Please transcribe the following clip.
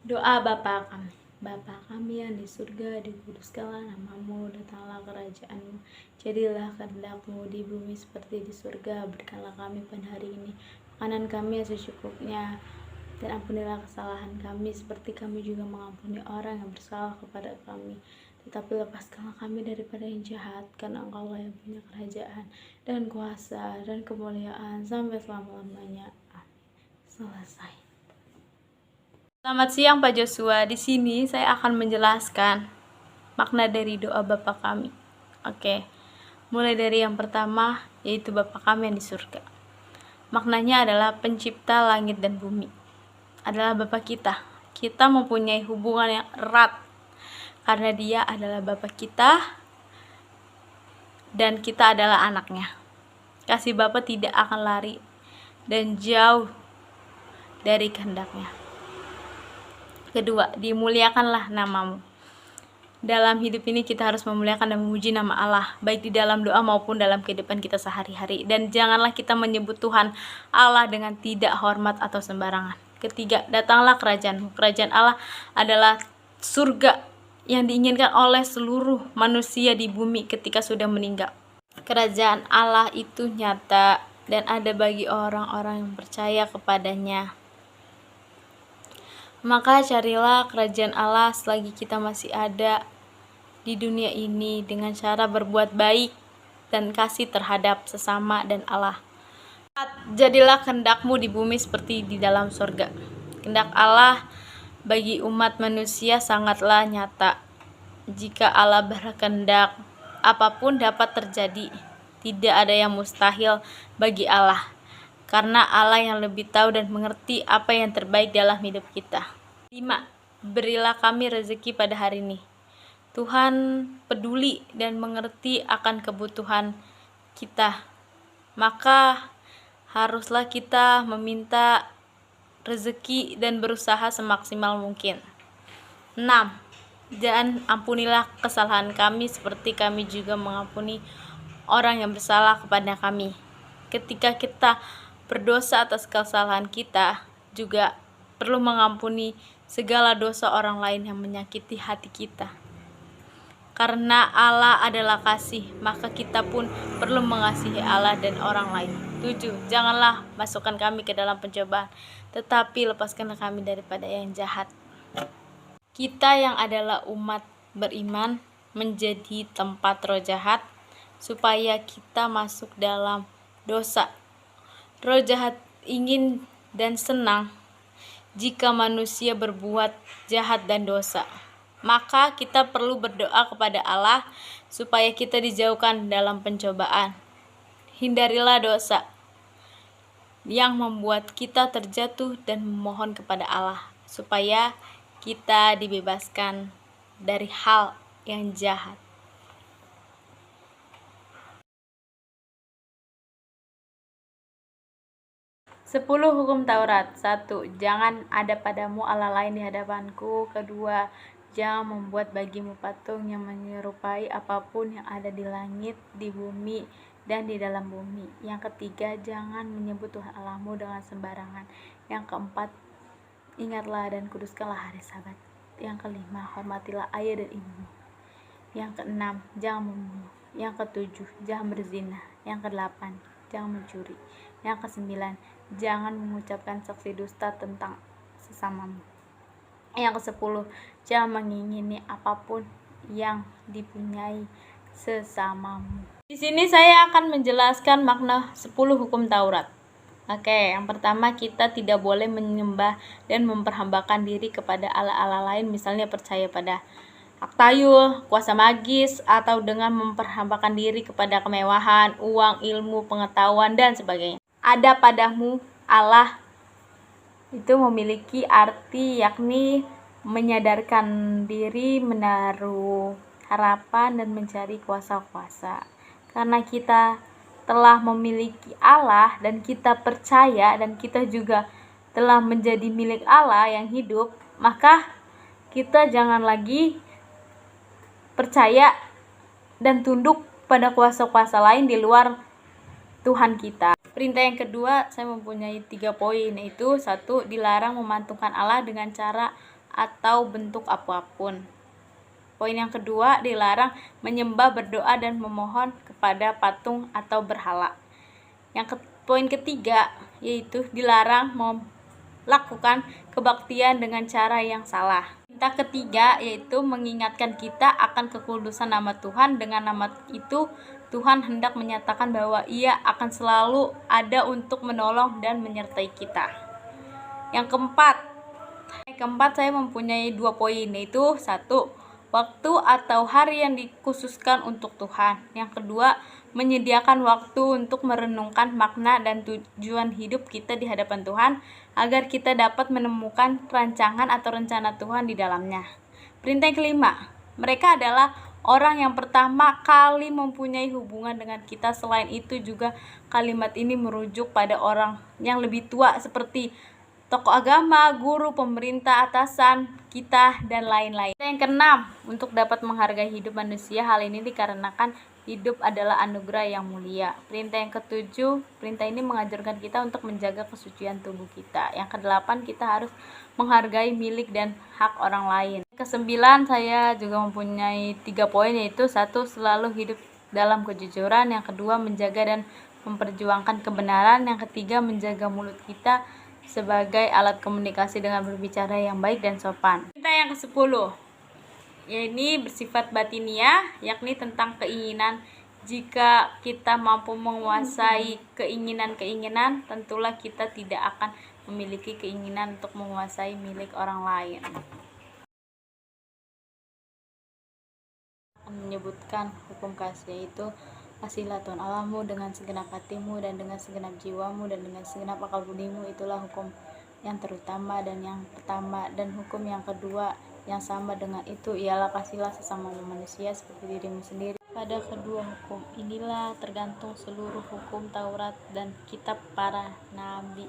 Doa Bapa kami. Bapa kami yang di surga, dikuduskanlah namamu, datanglah kerajaanmu, jadilah kehendakmu di bumi seperti di surga. Berikanlah kami pada hari ini makanan kami yang secukupnya, dan ampunilah kesalahan kami seperti kami juga mengampuni orang yang bersalah kepada kami. Tetapi lepaskanlah kami daripada yang jahat, karena Engkaulah yang punya kerajaan dan kuasa dan kemuliaan sampai selama-lamanya. Amin. Selesai. Selamat siang Pak Joshua. Di sini saya akan menjelaskan makna dari doa Bapa kami. Oke. Mulai dari yang pertama, yaitu Bapa kami yang di surga. Maknanya adalah pencipta langit dan bumi. Adalah Bapa kita. Kita mempunyai hubungan yang erat karena Dia adalah Bapa kita dan kita adalah anaknya. Kasih Bapa tidak akan lari dan jauh dari kehendaknya. Kedua, dimuliakanlah namamu. Dalam hidup ini kita harus memuliakan dan memuji nama Allah, baik di dalam doa maupun dalam kehidupan kita sehari-hari. Dan janganlah kita menyebut Tuhan Allah dengan tidak hormat atau sembarangan. Ketiga, datanglah kerajaanmu. Kerajaan Allah adalah surga yang diinginkan oleh seluruh manusia di bumi ketika sudah meninggal. Kerajaan Allah itu nyata dan ada bagi orang-orang yang percaya kepadanya. Maka carilah kerajaan Allah selagi kita masih ada di dunia ini dengan cara berbuat baik dan kasih terhadap sesama dan Allah. Jadilah kehendakmu di bumi seperti di dalam surga. Kehendak Allah bagi umat manusia sangatlah nyata. Jika Allah berkehendak, apapun dapat terjadi. Tidak ada yang mustahil bagi Allah, karena Allah yang lebih tahu dan mengerti apa yang terbaik dalam hidup kita. 5. Berilah kami rezeki pada hari ini. Tuhan peduli dan mengerti akan kebutuhan kita. Maka haruslah kita meminta rezeki dan berusaha semaksimal mungkin. 6. Dan ampunilah kesalahan kami seperti kami juga mengampuni orang yang bersalah kepada kami. Ketika kita berdosa atas kesalahan kita, juga perlu mengampuni segala dosa orang lain yang menyakiti hati kita. Karena Allah adalah kasih, maka kita pun perlu mengasihi Allah dan orang lain. 7. Janganlah masukkan kami ke dalam pencobaan, tetapi lepaskanlah kami daripada yang jahat. Kita yang adalah umat beriman menjadi tempat roh jahat, supaya kita masuk dalam dosa. Roh jahat ingin dan senang jika manusia berbuat jahat dan dosa. Maka kita perlu berdoa kepada Allah supaya kita dijauhkan dalam pencobaan. Hindarilah dosa yang membuat kita terjatuh dan memohon kepada Allah supaya kita dibebaskan dari hal yang jahat. 10 hukum Taurat. 1. Jangan ada padamu Allah lain di hadapanku. 2. Jangan membuat bagimu patung yang menyerupai apapun yang ada di langit, di bumi, dan di dalam bumi. Yang 3. Jangan menyebut Tuhan Allahmu dengan sembarangan. Yang 4. Ingatlah dan kuduskanlah hari Sabat. Yang 5. Hormatilah ayah dan ibumu. Yang 6. Jangan membunuh. Yang 7. Jangan berzina. Yang 8. Jangan mencuri. Yang 9. Jangan mengucapkan saksi dusta tentang sesamamu. Yang 10. Jangan mengingini apapun yang dipunyai sesamamu. Di sini saya akan menjelaskan makna 10 hukum Taurat. Oke, yang pertama, kita tidak boleh menyembah dan memperhambakan diri kepada Allah-Allah lain, misalnya percaya pada taktayul, kuasa magis, atau dengan memperhambakan diri kepada kemewahan, uang, ilmu, pengetahuan, dan sebagainya. Ada padamu Allah itu memiliki arti yakni menyadarkan diri, menaruh harapan, dan mencari kuasa-kuasa. Karena kita telah memiliki Allah dan kita percaya dan kita juga telah menjadi milik Allah yang hidup, maka kita jangan lagi percaya dan tunduk pada kuasa-kuasa lain di luar Tuhan kita. Perintah yang kedua, saya mempunyai 3 poin, yaitu 1. Dilarang memantungkan Allah dengan cara atau bentuk apapun. Poin yang kedua, dilarang menyembah, berdoa, dan memohon kepada patung atau berhala. Poin ketiga, yaitu dilarang melakukan kebaktian dengan cara yang salah. Perintah ketiga, yaitu mengingatkan kita akan kekudusan nama Tuhan. Dengan nama itu, Tuhan hendak menyatakan bahwa Ia akan selalu ada untuk menolong dan menyertai kita. Yang keempat, saya mempunyai 2 poin, yaitu 1, waktu atau hari yang dikhususkan untuk Tuhan. Yang kedua, menyediakan waktu untuk merenungkan makna dan tujuan hidup kita di hadapan Tuhan, agar kita dapat menemukan rancangan atau rencana Tuhan di dalamnya. Perintah yang kelima, mereka adalah orang yang pertama kali mempunyai hubungan dengan kita. Selain itu juga kalimat ini merujuk pada orang yang lebih tua seperti tokoh agama, guru, pemerintah, atasan kita, dan lain-lain. Yang keenam, untuk dapat menghargai hidup manusia, hal ini dikarenakan hidup adalah anugerah yang mulia. Perintah yang ketujuh, perintah ini mengajarkan kita untuk menjaga kesucian tubuh kita. Yang kedelapan, kita harus menghargai milik dan hak orang lain. Kesembilan, saya juga mempunyai 3 poin, yaitu 1, selalu hidup dalam kejujuran. Yang kedua, menjaga dan memperjuangkan kebenaran. Yang ketiga, menjaga mulut kita sebagai alat komunikasi dengan berbicara yang baik dan sopan. Perintah yang ke-10, ini bersifat batiniah, yakni tentang keinginan. Jika kita mampu menguasai keinginan-keinginan, tentulah kita tidak akan memiliki keinginan untuk menguasai milik orang lain. Menyebutkan hukum kasih, yaitu kasihilah Tuhan Allahmu dengan segenap hatimu dan dengan segenap jiwamu dan dengan segenap akal budimu. Itulah hukum yang terutama dan yang pertama. Dan hukum yang kedua yang sama dengan itu ialah kasihilah sesama manusia seperti dirimu sendiri. Pada kedua hukum inilah tergantung seluruh hukum Taurat dan kitab para nabi.